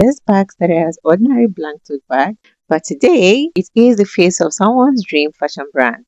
This bag started as ordinary blank tote bag, but today it is the face of someone's dream fashion brand.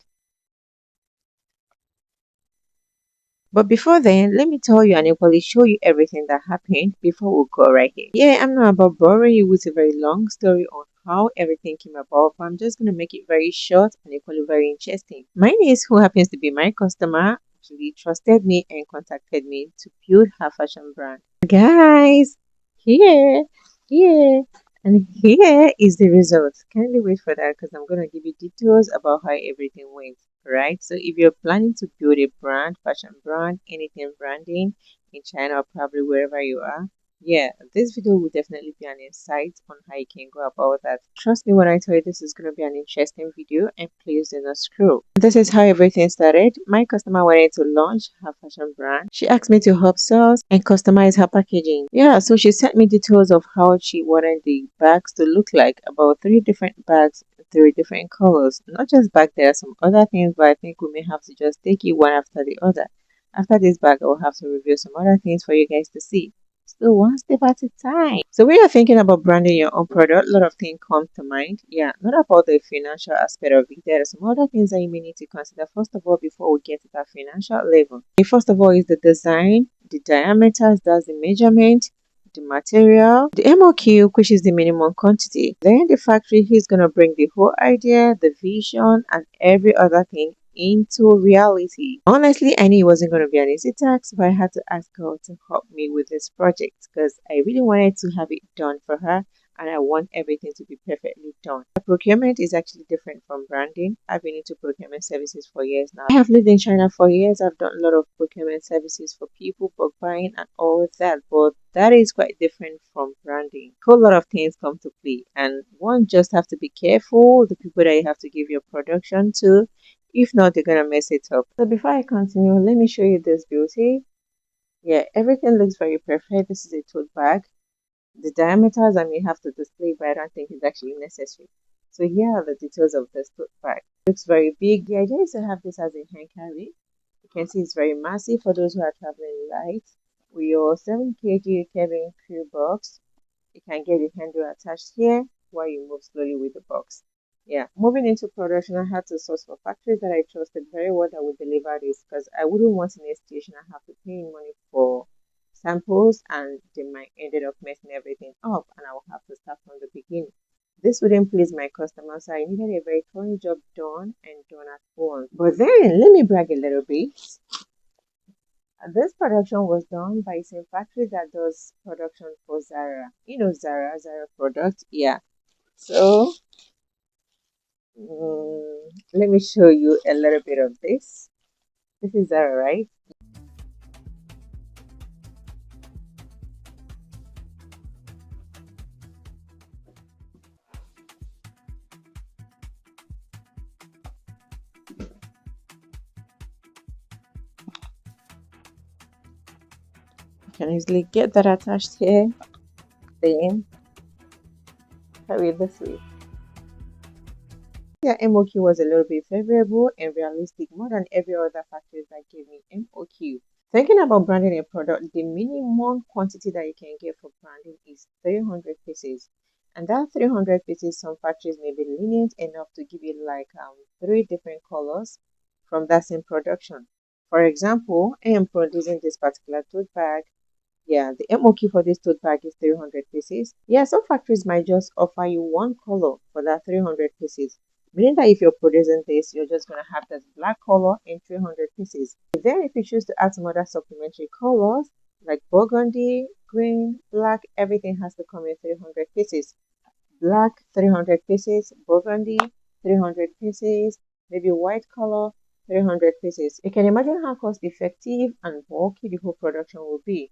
But before then, let me tell you and equally show you everything that happened before we go right here. Yeah, I'm not about boring you with a very long story on how everything came about, but I'm just going to make it very short and equally very interesting. My niece, who happens to be my customer, actually trusted me and contacted me to build her fashion brand. Guys, here, here, and here is the result. Kindly wait for that because I'm going to give you details about how everything went. Right? So if you're planning to build a brand, fashion brand, anything branding in China or probably wherever you are, yeah, this video will definitely be an insight on how you can go about that. Trust me when I tell you this is going to be an interesting video, and please do not scroll. This is how everything started. My customer wanted to launch her fashion brand. She asked me to help source and customize her packaging. Yeah, so she sent me details of how she wanted the bags to look like, about 3 different bags, 3 different colors. Not just bag, there are some other things, but I think we may have to just take it one after the other. After this bag, I will have to review some other things for you guys to see. So one step at a time. So when you're thinking about branding your own product, a lot of things come to mind. Yeah, not about the financial aspect of it. There are some other things that you may need to consider first of all before we get to that financial level. The first of all is the design, the diameters, that's the measurement, the material, the MOQ, which is the minimum quantity. Then the factory, he's gonna bring the whole idea, the vision, and every other thing into reality. Honestly, I knew it wasn't going to be an easy task, but I had to ask her to help me with this project because I really wanted to have it done for her and I want everything to be perfectly done. The procurement is actually different from branding. I've been into procurement services for years now. I have lived in China for years. I've done a lot of procurement services for people, for buying and all of that, but that is quite different from branding. A whole lot of things come to play, and one just have to be careful, the people that you have to give your production to, if not, they're gonna mess it up. So before I continue, let me show you this beauty. Yeah, everything looks very perfect. This is a tote bag. The diameters I may have to display, but I don't think it's actually necessary. So here are the details of this tote bag. It looks very big. The idea is to have this as a hand carry. You can see it's very massive for those who are traveling light. With your 7 kg carrying crew box, you can get the handle attached here while you move slowly with the box. Yeah, moving into production, I had to source for factories that I trusted very well that would deliver this because I wouldn't want in a situation I have to pay money for samples and they might ended up messing everything up and I will have to start from the beginning. This wouldn't please my customers, so I needed a very clean job done and done at once. But then let me brag a little bit. This production was done by the same factory that does production for Zara. You know Zara product. Yeah. So let me show you a little bit of this. This is Zara, right? You can easily get that attached here. Then carry it this way. Yeah, MOQ was a little bit favorable and realistic more than every other factory that gave me MOQ. Thinking about branding a product, the minimum quantity that you can get for branding is 300 pieces. And that 300 pieces, some factories may be lenient enough to give you like 3 different colors from that same production. For example, I am producing this particular tote bag. Yeah, the MOQ for this tote bag is 300 pieces. Yeah, some factories might just offer you one color for that 300 pieces. Meaning that if you're producing this, you're just going to have this black color in 300 pieces. Then if you choose to add some other supplementary colors, like burgundy, green, black, everything has to come in 300 pieces. Black, 300 pieces, burgundy, 300 pieces, maybe white color, 300 pieces. You can imagine how cost effective and bulky the whole production will be.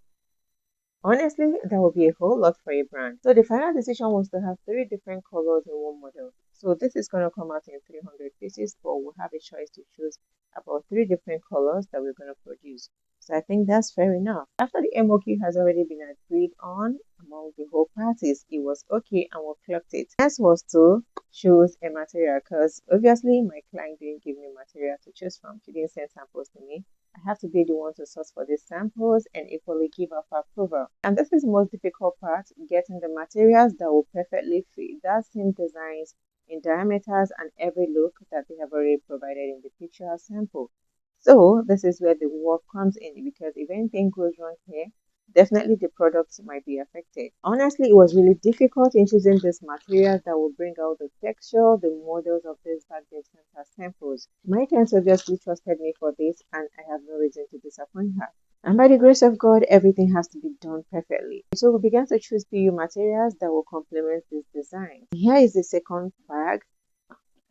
Honestly, that would be a whole lot for a brand. So the final decision was to have 3 different colors in one model. So this is going to come out in 300 pieces, but we'll have a choice to choose about 3 different colors that we're going to produce. So I think that's fair enough. After the MOQ has already been agreed on among the whole parties, it was okay and we clocked it. Next was to choose a material because obviously my client didn't give me material to choose from. She didn't send samples to me. I have to be the one to source for these samples and equally give off approval. And this is the most difficult part, getting the materials that will perfectly fit that same designs in diameters and every look that they have already provided in the picture sample. So this is where the work comes in, because if anything goes wrong here, definitely the products might be affected. Honestly, it was really difficult in choosing these materials that will bring out the texture, the models of these bag they've sent as samples. My clients obviously trusted me for this, and I have no reason to disappoint her. And by the grace of God, everything has to be done perfectly. So we began to choose PU materials that will complement this design. Here is the second bag.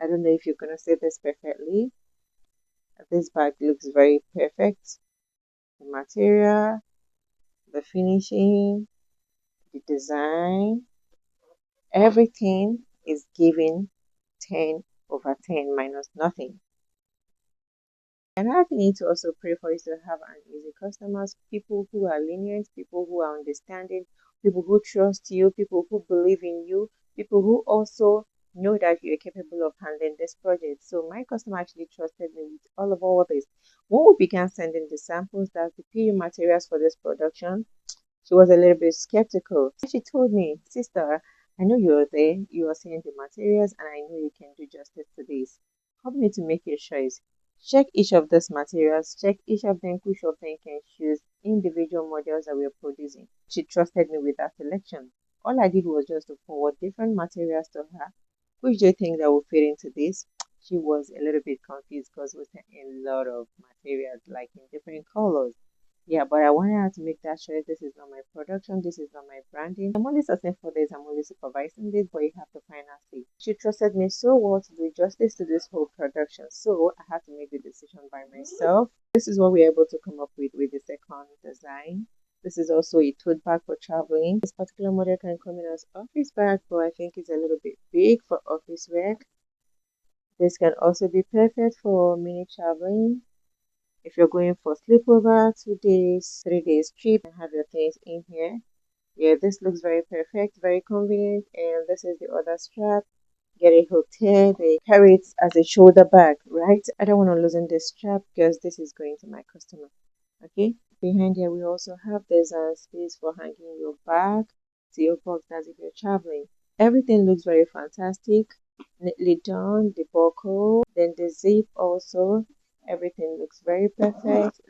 I don't know if you're going to say this perfectly. This bag looks very perfect. The material, the finishing, the design, everything is given 10 over 10 minus nothing. Another thing you need to also pray for is to have an easy customers, people who are lenient, people who are understanding, people who trust you, people who believe in you, people who also know that you're capable of handling this project. So my customer actually trusted me with all this. When we began sending the samples, that's the PU materials for this production, she was a little bit skeptical. She told me, "Sister, I know you're there, you are seeing the materials, and I know you can do justice to this. Help me to make your choice. Check each of these materials, check each of them, which of them can choose individual models that we're producing." She trusted me with that selection. All I did was just to forward different materials to her. Which do you think that will fit into this? She was a little bit confused because we sent a lot of materials, like in different colors. Yeah, but I wanted her to make that choice. This is not my production. This is not my branding. I'm only sourcing for this. I'm only supervising this, but you have to find out. See, she trusted me so well to do justice to this whole production. So I had to make the decision by myself. This is what we're able to come up with the second design. This is also a tote bag for traveling. This particular model can come in as office bag, but I think it's a little bit big for office work. This can also be perfect for mini traveling. If you're going for sleepover, 2 days, 3 days trip, and have your things in here. Yeah, this looks very perfect, very convenient. And this is the other strap. Get a hotel, they carry it as a shoulder bag, right? I don't want to loosen this strap because this is going to my customer. Okay, behind here we also have this space for hanging your bag to your box, as if you're traveling. Everything looks very fantastic, neatly done. The buckle, then the zip also, everything looks very perfect.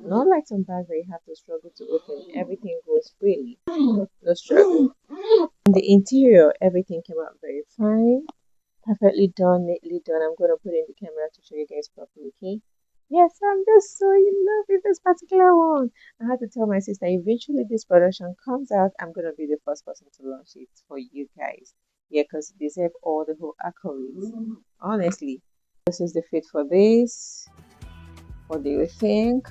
Not like some bags where you have to struggle to open. Everything goes freely, no struggle. In the interior, everything came out very fine, perfectly done, neatly done. I'm going to put in the camera to show you guys properly, okay? Yes, I'm just so in love with this particular one. I had to tell my sister, eventually this production comes out, I'm going to be the first person to launch it for you guys. Yeah, because they deserve all the whole accolades. Honestly, this is the fit for this. What do you think?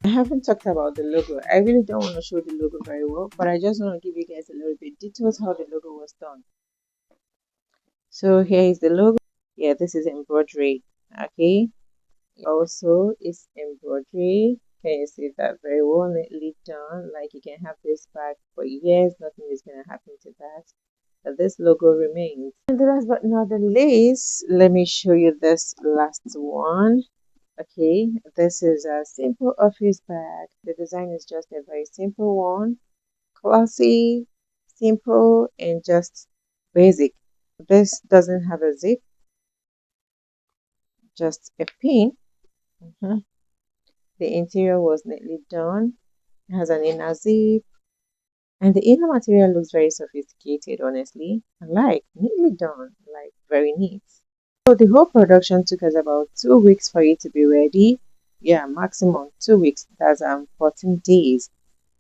I haven't talked about the logo. I really don't want to show the logo very well, but I just want to give you guys a little bit details how the logo was done. So here is the logo. Yeah, this is embroidery. Okay. Also, it's embroidery. Can you see that very well, neatly done? Like you can have this bag for years, nothing is gonna happen to that. But this logo remains. And last but not the least, let me show you this last one. Okay, this is a simple office bag. The design is just a very simple one, classy, simple, and just basic. This doesn't have a zip, just a pin. Mhm. The interior was neatly done. It has an inner zip, and the inner material looks very sophisticated, honestly. I like neatly done, like very neat. So the whole production took us about 2 weeks for it to be ready. Yeah, maximum 2 weeks. That's 14 days.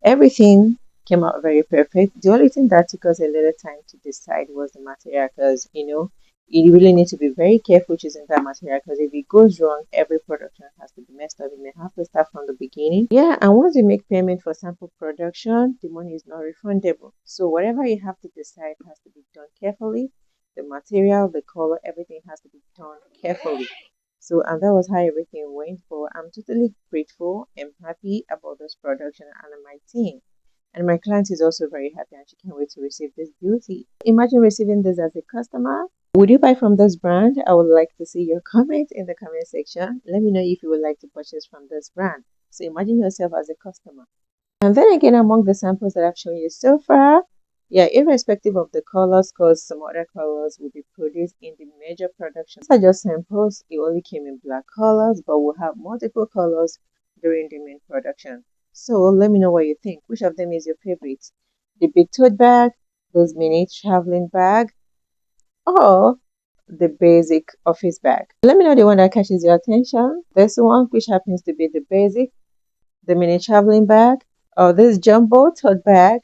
Everything came out very perfect. The only thing that took us a little time to decide was the material, because you really need to be very careful choosing that material, because if it goes wrong, every production has to be messed up. You may have to start from the beginning. Yeah, and once you make payment for sample production, the money is not refundable. So whatever you have to decide has to be done carefully. The material, the color, everything has to be done carefully. So, and that was how everything went. But I'm totally grateful and happy about this production and my team. And my client is also very happy and she can't wait to receive this beauty. Imagine receiving this as a customer. Would you buy from this brand? I would like to see your comment in the comment section. Let me know if you would like to purchase from this brand. So imagine yourself as a customer. And then again, among the samples that I've shown you so far, yeah, irrespective of the colors, because some other colors will be produced in the major production. These are just samples. It only came in black colors, but we'll have multiple colors during the main production. So let me know what you think. Which of them is your favorite? The big tote bag, this mini traveling bag, or the basic office bag? Let me know the one that catches your attention. This one, which happens to be the basic, the mini traveling bag, or this jumbo tote bag.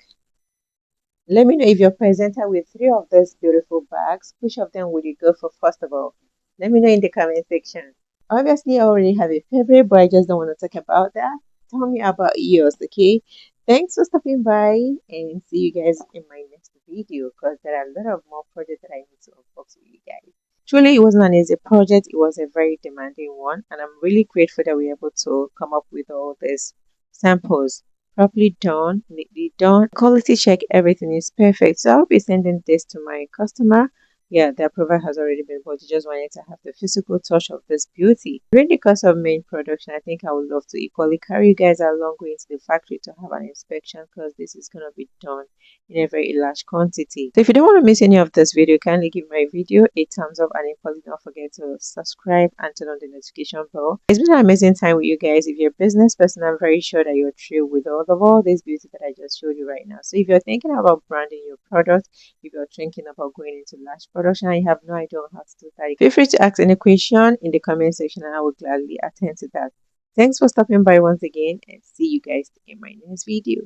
Let me know if you're presented with three of these beautiful bags. Which of them would you go for first of all? Let me know in the comment section. Obviously, I already have a favorite, but I just don't want to talk about that. Tell me about yours, okay? Thanks for stopping by and see you guys in my next video because there are a lot of more projects that I need to unbox with you guys. Truly, it wasn't an easy project. It was a very demanding one, and I'm really grateful that we were able to come up with all these samples properly done, neatly done. Quality check, everything is perfect. So I'll be sending this to my customer. Yeah, the approval has already been bought. You just wanted to have the physical touch of this beauty. During the course of main production, I think I would love to equally carry you guys along going to the factory to have an inspection because this is going to be done in a very large quantity. So if you don't want to miss any of this video, kindly give my video a thumbs up and equally don't forget to subscribe and turn on the notification bell. It's been an amazing time with you guys. If you're a business person, I'm very sure that you're thrilled with all this beauty that I just showed you right now. So if you're thinking about branding your product, if you're thinking about going into large production and you have no idea on how to do that, feel free to ask any question in the comment section and I will gladly attend to that. Thanks for stopping by once again and see you guys in my next video.